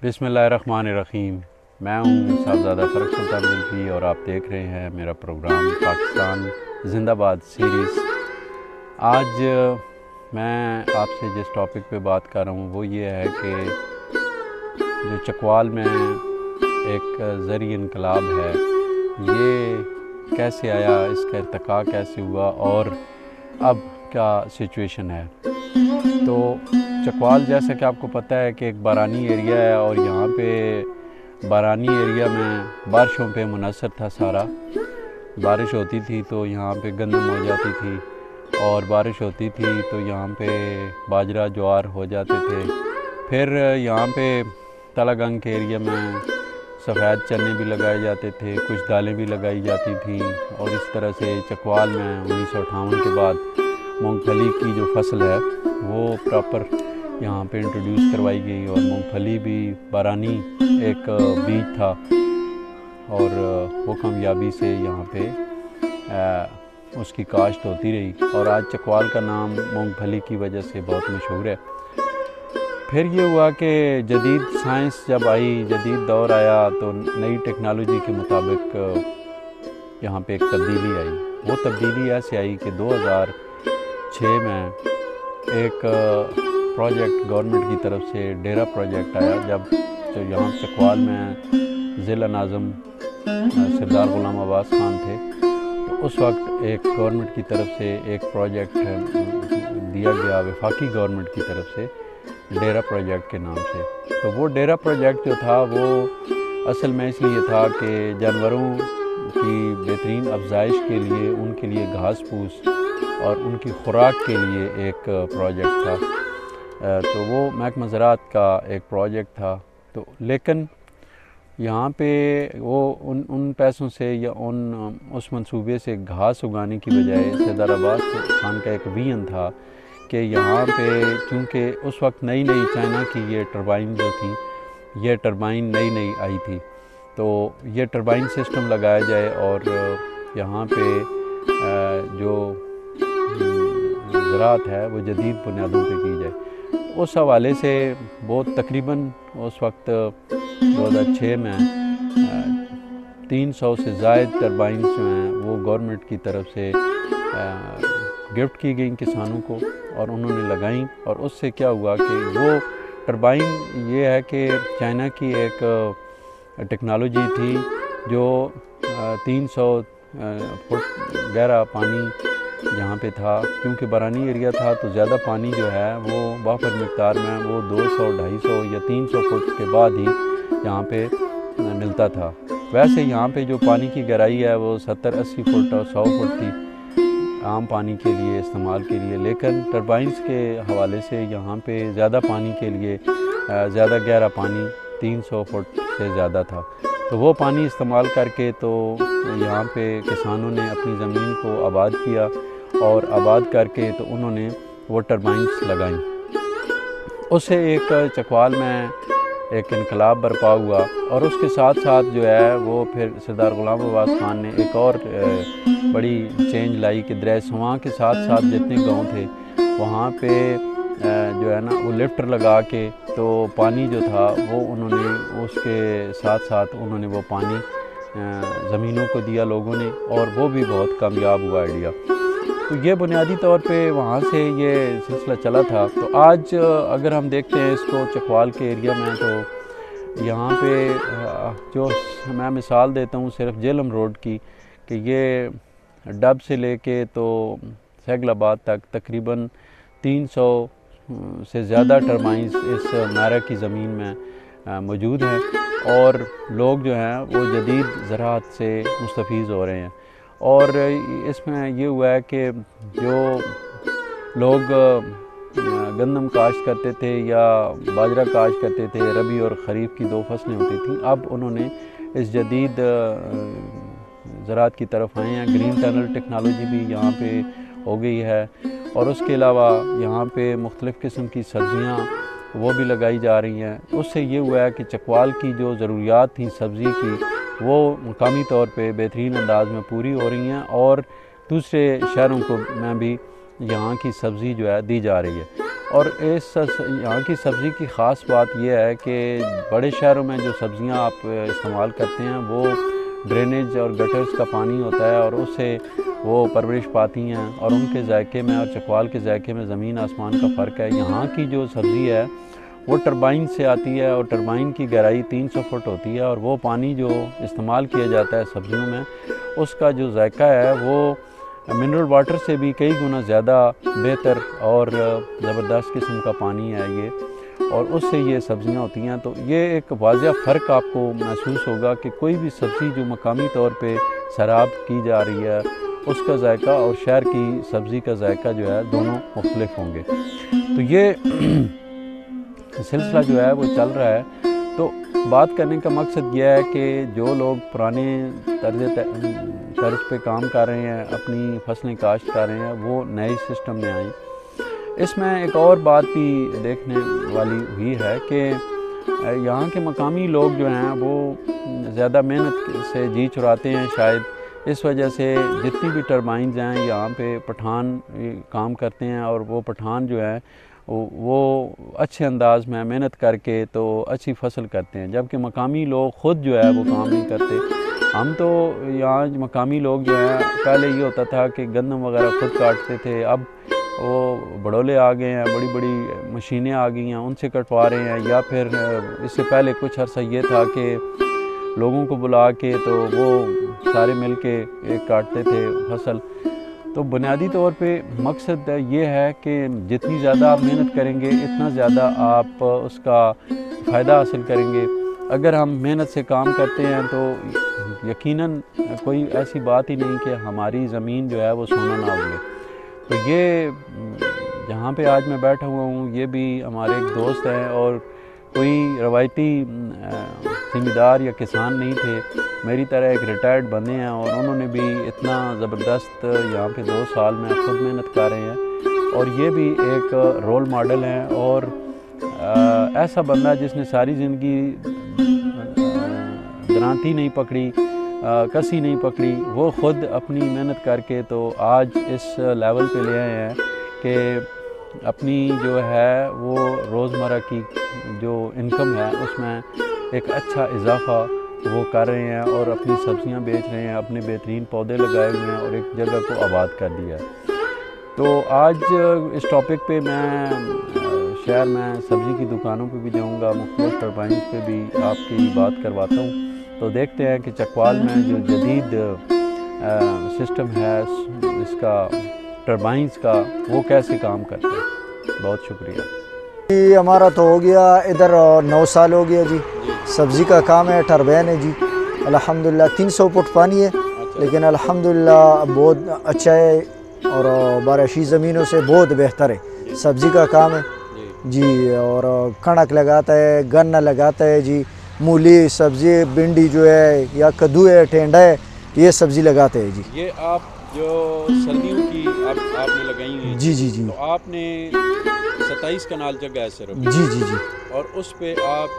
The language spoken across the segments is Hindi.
बिस्मिल्लाहिर्रहमानिर्रहीम। मैं हूँ साहबजादा फ़र्रुख सुल्तान जुल्फ़ी और आप देख रहे हैं मेरा प्रोग्राम पाकिस्तान जिंदाबाद सीरीज़। आज मैं आपसे जिस टॉपिक पे बात कर रहा हूँ वो ये है कि जो चकवाल में एक ज़री इनकलाब है, ये कैसे आया, इसका इर्तिका कैसे हुआ और अब क्या सिचुएशन है। तो चकवाल जैसा कि आपको पता है कि एक बारानी एरिया है और यहाँ पे बारानी एरिया में बारिशों पे मुनहसर था सारा। बारिश होती थी तो यहाँ पे गंदम हो जाती थी और बारिश होती थी तो यहाँ पे बाजरा ज्वार हो जाते थे। फिर यहाँ पे तलागंग के एरिया में सफ़ेद चने भी लगाए जाते थे, कुछ दालें भी लगाई जाती थी और इस तरह से चकवाल में 1958 के बाद मूंगफली की जो फसल है वो प्रॉपर यहाँ पे इंट्रोड्यूस करवाई गई और मूंगफली भी बारानी एक बीज था और वो कामयाबी से यहाँ पे उसकी काश्त होती रही और आज चकवाल का नाम मूंगफली की वजह से बहुत मशहूर है। फिर ये हुआ कि जदीद साइंस जब आई, जदीद दौर आया तो नई टेक्नोलॉजी के मुताबिक यहाँ पे एक तब्दीली आई। वो तब्दीली ऐसे आई कि 2006 में एक प्रोजेक्ट गवर्नमेंट की तरफ से डेरा प्रोजेक्ट आया। जब जो यहाँ चकवाल में ज़िला नाज़म सरदार ग़ुलाम अब्बास खान थे तो उस वक्त एक गवर्नमेंट की तरफ से एक प्रोजेक्ट दिया गया, वफाकी गवर्नमेंट की तरफ से, डेरा प्रोजेक्ट के नाम से। तो वो डेरा प्रोजेक्ट जो था वो असल में इसलिए था कि जानवरों की बेहतरीन अफजाइश के लिए, उनके लिए घास फूस और उनकी खुराक के लिए एक प्रोजेक्ट था। तो वो महकमा ज़राअत का एक प्रोजेक्ट था। तो लेकिन यहाँ पे वो उन पैसों से या उस मंसूबे से घास उगाने की बजाय सरदार अब्बास खान का एक विजन था कि यहाँ पे चूँकि उस वक्त नई नई चाइना की ये टरबाइन जो थी, ये टरबाइन नई आई थी, तो ये टरबाइन सिस्टम लगाया जाए और यहाँ पे जो ज़राअत है वो जदीद बुनियादों पे की जाए। उस हवाले से बहुत तकरीबन उस वक्त 2006 में 300 से ज़ायद टरबाइन जो हैं वो गवर्नमेंट की तरफ से गिफ्ट की गई किसानों को और उन्होंने लगाई। और उससे क्या हुआ कि वो टरबाइन ये है कि चाइना की एक टेक्नोलॉजी थी जो 300 फुट गहरा पानी जहाँ पे था, क्योंकि बारानी एरिया था तो ज़्यादा पानी जो है वो वाफर मिक़दार में वो 200, 250 या 300 फुट के बाद ही यहाँ पे मिलता था। वैसे यहाँ पे जो पानी की गहराई है वो 70-80 फुट और 100 फुट थी आम पानी के लिए, इस्तेमाल के लिए। लेकिन टरबाइंस के हवाले से यहाँ पे ज़्यादा पानी के लिए ज़्यादा गहरा पानी 300 फुट से ज़्यादा था। तो वो पानी इस्तेमाल करके तो यहाँ पे किसानों ने अपनी ज़मीन को आबाद किया और आबाद करके तो उन्होंने वो टरबाइंस लगाई। उससे एक चकवाल में एक इनकलाब बर्पा हुआ और उसके साथ साथ जो है वो फिर सरदार ग़ुलाम अब्बास खान ने एक और बड़ी चेंज लाई कि दरेसवां के साथ साथ जितने गांव थे वहाँ पे जो है ना वो लिफ्टर लगा के तो पानी जो था वो उन्होंने उसके साथ साथ उन्होंने वो पानी ज़मीनों को दिया लोगों ने और वो भी बहुत कामयाब हुआ आइडिया। तो ये बुनियादी तौर पे वहाँ से ये सिलसिला चला था। तो आज अगर हम देखते हैं इसको चकवाल के एरिया में तो यहाँ पे जो मैं मिसाल देता हूँ सिर्फ जेलम रोड की कि ये डब से लेके तो सैगलाबाद तक तकरीबन 300 से ज़्यादा टरबाइंस इस मैरा की ज़मीन में मौजूद हैं और लोग जो हैं वो जदीद ज़राअत से मुस्तफ़ीज़ हो रहे हैं। और इसमें ये हुआ है कि जो लोग गंदम काश्त करते थे या बाजरा काश्त करते थे, रबी और ख़रीफ की 2 फसलें होती थी, अब उन्होंने इस जदीद ज़राअत की तरफ आए हैं। ग्रीन टनल टेक्नोलॉजी भी यहाँ पे हो गई है और उसके अलावा यहाँ पे मुख्तलिफ़ किस्म की सब्ज़ियाँ वो भी लगाई जा रही हैं। उससे ये हुआ है कि चकवाल की जो ज़रूरियात थी सब्ज़ी की वो मुकामी तौर पे बेहतरीन अंदाज में पूरी हो रही हैं और दूसरे शहरों को में भी यहाँ की सब्ज़ी जो है दी जा रही है। और इस यहाँ की सब्ज़ी की ख़ास बात यह है कि बड़े शहरों में जो सब्ज़ियाँ आप इस्तेमाल करते हैं वो ड्रेनेज और गटर्स का पानी होता है और उससे वो परवरिश पाती हैं और उनके जायके में और चकवाल के जायके में ज़मीन आसमान का फ़र्क है। यहाँ की जो सब्ज़ी है वो टरबाइन से आती है और टरबाइन की गहराई 300 फुट होती है और वो पानी जो इस्तेमाल किया जाता है सब्ज़ियों में उसका जो जायका है वो मिनरल वाटर से भी कई गुना ज़्यादा बेहतर और ज़बरदस्त किस्म का पानी है ये, और उससे ये सब्ज़ियाँ होती हैं। तो ये एक वाज़िया फ़र्क आपको महसूस होगा कि कोई भी सब्ज़ी जो मकामी तौर पे सराब की जा रही है उसका जायका और शहर की सब्ज़ी का जायका जो है दोनों मुख्तलिफ होंगे। तो ये सिलसिला जो है वो चल रहा है। तो बात करने का मकसद यह है कि जो लोग पुराने तर्ज पे काम कर रहे हैं, अपनी फसलें काश्त कर रहे हैं, वो नए सिस्टम में आएँ। इसमें एक और बात भी देखने वाली हुई है कि यहाँ के मकामी लोग जो हैं वो ज़्यादा मेहनत से जी चुराते हैं शायद, इस वजह से जितनी भी टरबाइन्स हैं यहाँ पे पठान काम करते हैं और वो पठान जो है वो अच्छे अंदाज में मेहनत करके तो अच्छी फसल करते हैं, जबकि मकामी लोग ख़ुद जो है वो काम नहीं करते। हम तो यहाँ मकामी लोग जो हैं पहले ये होता था कि गंदम वगैरह ख़ुद काटते थे, अब वो बड़ोले आ गए हैं, बड़ी बड़ी मशीनें आ गई हैं, उनसे कटवा रहे हैं। या फिर इससे पहले कुछ अर्सा ये था कि लोगों को बुला के तो वो सारे मिल के एक काटते थे फसल। तो बुनियादी तौर पे मकसद ये है कि जितनी ज़्यादा आप मेहनत करेंगे इतना ज़्यादा आप उसका फ़ायदा हासिल करेंगे। अगर हम मेहनत से काम करते हैं तो यकीनन कोई ऐसी बात ही नहीं कि हमारी ज़मीन जो है वो सोना ना उगे। तो ये जहाँ पे आज मैं बैठा हुआ हूँ ये भी हमारे एक दोस्त हैं और कोई रवायती ज़मींदार या किसान नहीं थे, मेरी तरह एक रिटायर्ड बंदे हैं और उन्होंने भी इतना ज़बरदस्त यहाँ पे 2 साल में खुद मेहनत कर रहे हैं और ये भी एक रोल मॉडल हैं। और ऐसा बंदा जिसने सारी ज़िंदगी दरांती नहीं पकड़ी, कसी नहीं पकड़ी, वो ख़ुद अपनी मेहनत करके तो आज इस लेवल पे ले आए हैं कि अपनी जो है वो रोज़मर्रा की जो इनकम है उसमें एक अच्छा इजाफ़ा वो कर रहे हैं और अपनी सब्ज़ियां बेच रहे हैं, अपने बेहतरीन पौधे लगाए हुए हैं और एक जगह को आबाद कर दिया है। तो आज इस टॉपिक पे मैं शहर में सब्ज़ी की दुकानों पे भी जाऊंगा, मुख्तलिफ टरबाइन्स पे भी आपकी बात करवाता हूँ। तो देखते हैं कि चकवाल में जो जदीद सिस्टम है इसका टरबाइन्स का वो कैसे काम करता है। बहुत शुक्रिया जी। हमारा तो हो गया इधर 9 साल हो गया जी। सब्ज़ी का काम है, टरबाइन है जी। अल्हम्दुलिल्लाह 300 फुट पानी है, लेकिन अल्हम्दुलिल्लाह बहुत अच्छा है और बारिशी ज़मीनों से बहुत बेहतर है। सब्ज़ी का काम है जी। और कणक लगाता है, गन्ना लगाता है जी, मूली सब्ज़ी, भिंडी जो है या कद्दू है, टेंडा है, ये सब्ज़ी लगाते हैं जी। ये आप जो सर्दियों की आपने लगाई है जी जी जी। तो आपने 27 कनाल जगह है सिर्फ? जी जी जी। और उस पे आप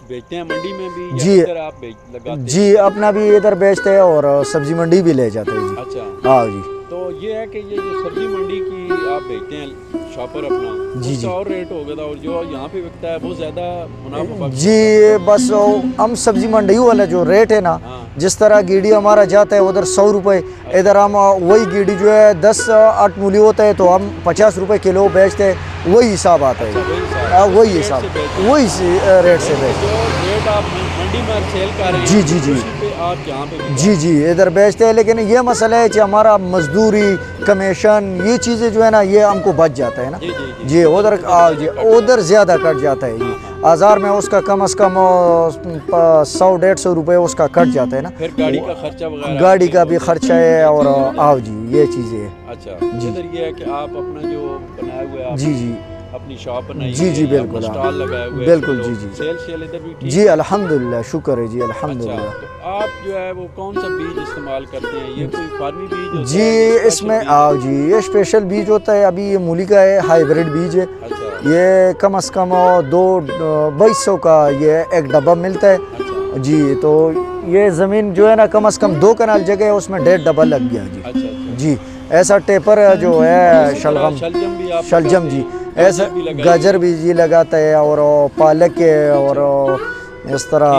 बेचते हैं मंडी में भी जी या इधर आप लगाते हैं? जी, अपना भी इधर बेचते हैं और सब्ज़ी मंडी भी ले जाते हैं जी। अच्छा हाँ जी। तो ये है कि ये जो सब्ज़ी मंडी की आप बेचते हैं शॉपर अपना जी जी और रेट होगा था और जो यहाँ पे बिकता है वो ज़्यादा मुनाफा जी। बस हम सब्ज़ी मंडी वाला जो रेट है ना, जिस तरह गीडी हमारा जाता है उधर 100 रुपये, इधर हम वही गीडी जो है 10-8 मूली होता है तो हम 50 रुपये किलो बेचते हैं, वही हिसाब आता है। वही हिसाब, वही रेट से बेचते हैं। जी जी जी आप यहाँ पे जी जी इधर बेचते हैं। लेकिन ये मसला है कि हमारा मजदूरी, कमीशन, ये चीज़ें जो है ना ये हमको बच जाता है ना जी। उधर ज़्यादा कट जाता है जी। आज़ार में उसका कम से कम 100-150 रुपये उसका कट जाता है ना। फिर गाड़ी का खर्चा वगैरह, गाड़ी का भी खर्चा है और आओ जी ये चीज़ें है। अच्छा जी। ये है कि आप अपना जो बनाया हुआ है जी जी अपनी शॉप बनाई जी जी बिल्कुल स्टॉल लगाए हुए बिल्कुल जी जी। सेल इधर भी ठीक जी अल्हम्दुलिल्लाह, शुक्र है जी अल्हम्दुलिल्लाह। अच्छा, तो आप जो है वो कौन सा बीज इस्तेमाल करते हैं? ये कोई फार्मी बीज होता जी है? इसमें आओ जी ये स्पेशल बीज होता है। अभी ये मूली का है, हाइब्रिड बीज है। अच्छा। ये कम से कम 2200 का ये एक डब्बा मिलता है। अच्छा। जी। तो ये ज़मीन जो है ना कम से कम 2 कनाल जगह है, उसमें 1.5 डब्बा लग गया जी। अच्छा। जी। ऐसा टेपर जो है शलजम जी, ऐसा गाजर भी जी लगाता है और पालक के और इस तरह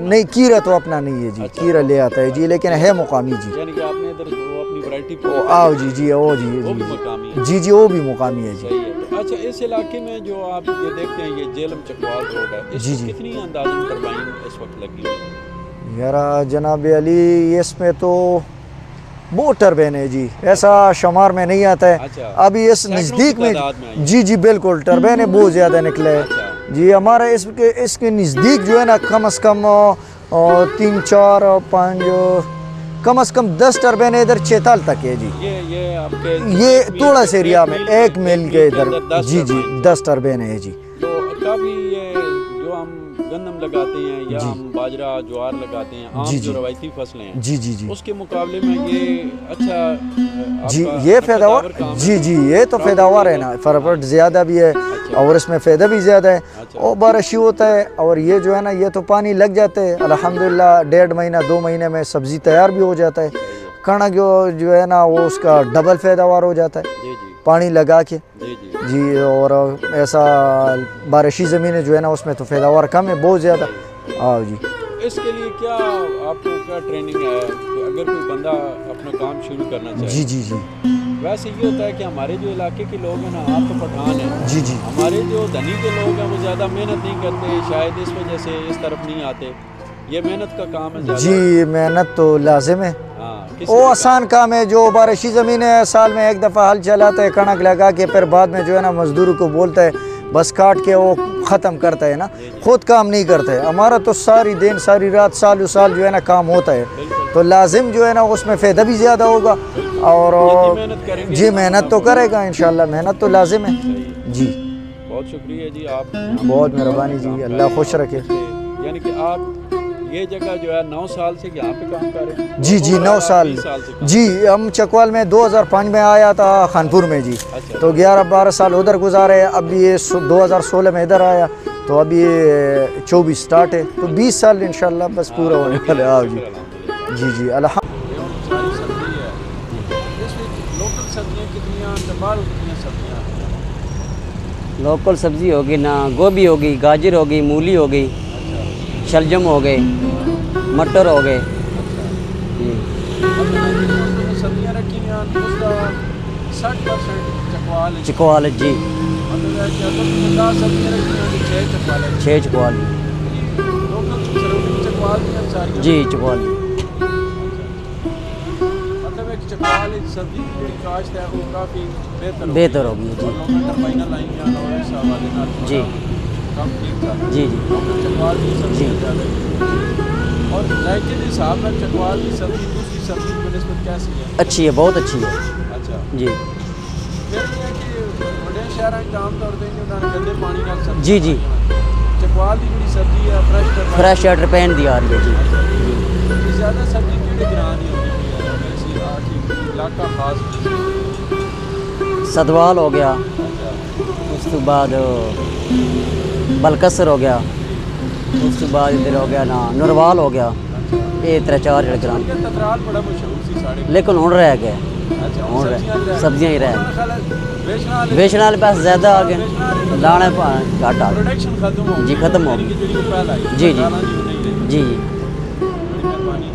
नहीं, कीरा तो अपना नहीं है जी। अच्छा। कीरा ले आता है जी, लेकिन है मुकामी जी। यानी कि आपने इधर वो अपनी वैरायटी आओ जी जी, वो जी वो भी मुकामी है। जी जी, वो भी मुकामी है जी। सही है। अच्छा, इस इलाके में जो आप ये देखते हैं, ये जेलम चकवाल रोड है, जी, इसमें जी। कितनी अंदाज़न टरबाइन इस वक्त लगी हुई है? यार जनाब अली, इसमें तो बहुत टरबेन है जी, ऐसा शुमार में नहीं आता है। अच्छा। अभी इस सैकड़ों नज़दीक की तादाद में आई में है। जी जी बिल्कुल टरबेन बहुत ज़्यादा निकले है अच्छा। जी। हमारा इसके नज़दीक जो है ना, कम से कम 3 4 5 कम से कम 10 टरबेन इधर चेताल तक है जी। ये आपके ये एक मील थोड़ा के- से एरिया में 1 मील के अंदर इधर 10 जी जी टरबाइन। 10 टरबेन है जी। तो काफ़ी ये जो हम गंदम लगाते हैं या जी। हम बाजरा ज्वार लगाते हैं, आम जी, जो जी। रवायती फसलें हैं, जी जी जी उसके मुकाबले में ये अच्छा जी, आपका ये अच्छा पैदावार दावर काम है। जी जी, ये तो प्रॉफिट पैदावार है ज़्यादा ना, फरफट ज़्यादा भी है अच्छा। और इसमें फ़ायदा भी ज़्यादा है अच्छा। और बारिश होता है। और ये जो है ना, ये तो पानी लग जाते हैं अल्हम्दुलिल्लाह, 1.5 महीना 2 महीने में सब्ज़ी तैयार भी हो जाता है। कणक जो है ना, वो उसका डबल पैदावार हो जाता है जी जी पानी लगा के जी जी। जी। और ऐसा बारिशी ज़मीनें जो है ना, उसमें तो पैदावार कम है बहुत ज़्यादा। हाँ जी। इसके लिए क्या आपको क्या ट्रेनिंग है कि अगर कोई बंदा अपना काम शुरू करना चाहे? जी जी जी वैसे ये होता है कि हमारे जो इलाके के लोग हैं ना, आप तो पठान हैं, जी जी हमारे जो धनी के लोग हैं वो ज़्यादा मेहनत नहीं करते, शायद इस वजह से इस तरफ नहीं आते। ये मेहनत का काम है ज़्यादा। जी, मेहनत तो लाजिम है। हाँ, किसी वो भी आसान काम है। जो बारिशी ज़मीन है, साल में एक दफ़ा हल चलाता है, कणक लगा के, फिर बाद में जो है ना मज़दूर को बोलता है, बस काट के वो ख़त्म करता है ना, खुद काम नहीं करता है। हमारा तो सारी दिन सारी रात साल साल जो है ना काम होता है, बिल्कुल। तो लाजिम जो है ना उसमें फ़ायदा भी ज़्यादा होगा। और जितनी मेहनत करेंगे जी, उतना मेहनत तो करेगा इंशाल्लाह, मेहनत तो लाजिम है सही। जी। बहुत शुक्रिया जी, आप बहुत मेहरबानी जी, अल्लाह खुश रखे। यानी कि आप ये जगह जो है 9 साल से यहाँ पे काम कर रहे हैं? जी जी, 9 साल 20 साल से काम। जी। हम चकवाल में 2005 में आया था खानपुर में जी, अच्छा। तो 11-12 साल उधर गुजारे। अभी ये 2016 में इधर आया, तो अभी ये 24 स्टार्ट है, तो 20 साल इंशाल्लाह बस पूरा होने वाला है। हाँ जी जी जी, अल्हम्दुलिल्लाह। सारी सब्जी है, इसमें लोकल सब्जियाँ कितनियाँ, बाहर कितनी सब्जियाँ? लोकल सब्ज़ी होगी ना, गोभी होगी, गाजर होगी, मूली होगी, शलजम हो गए, मटर हो गए जी। सब्जियाँ रखी हैं उसका 60% चकवाल है। चकवाल जी, मतलब है कि अगर 50 सब्जियाँ रखी हैं तो 6 चकवाल है। 6 चकवाल लोकल सराउंडिंग चकवाल भी हैं सारी? जी, चकवाल मतलब एक चकवाल एक सब्जी की जो काश्त है वो काफ़ी बेहतर होगी जी। लोकल टरबाइना लाइन और इस हवाले नाल जी। कम ठीक था जी जी लोकल चकवाल की सब्जी जी। ज़्यादा। और जायके के हिसाब में चकवाल की सब्जी दूसरी सब्जी की निस्बत कैसी है? अच्छी है, बहुत अच्छी है अच्छा। जी फिर ये है कि बड़े शहरों में आम तौर पर उन्होंने गंदे पानी नाल सब्जी जी जी। चकवाल की जी सब्जी है फ्रैश शटर पैन दी आ रही है जी। ज़्यादा सब्जी केड़े ग्रां दी होंदी है वैसे आखिर इलाका खास? सदवाल हो गया, अच्छा। उस तो बाद बलकसर हो गया, उस तो बाद इधर हो गया ना नरवाल हो गया। ये 3-4 जगह ग्रां, ये ततराल बड़ा मशहूर सी साढ़े। लेकिन हूँ रह गए, अच्छा, हूँ सब्जियां सब्जियां ही रह मेरा ख्याल है बेचने वाले बेचने वाले पास ज़्यादा आ गए, लाने घट आ गए प्रोडक्शन खत्म हो जी, खत्म हो यानी कि गई। जो पहला है जी, जी। दाना नहीं रही। जी बड़ी मेहरबानी।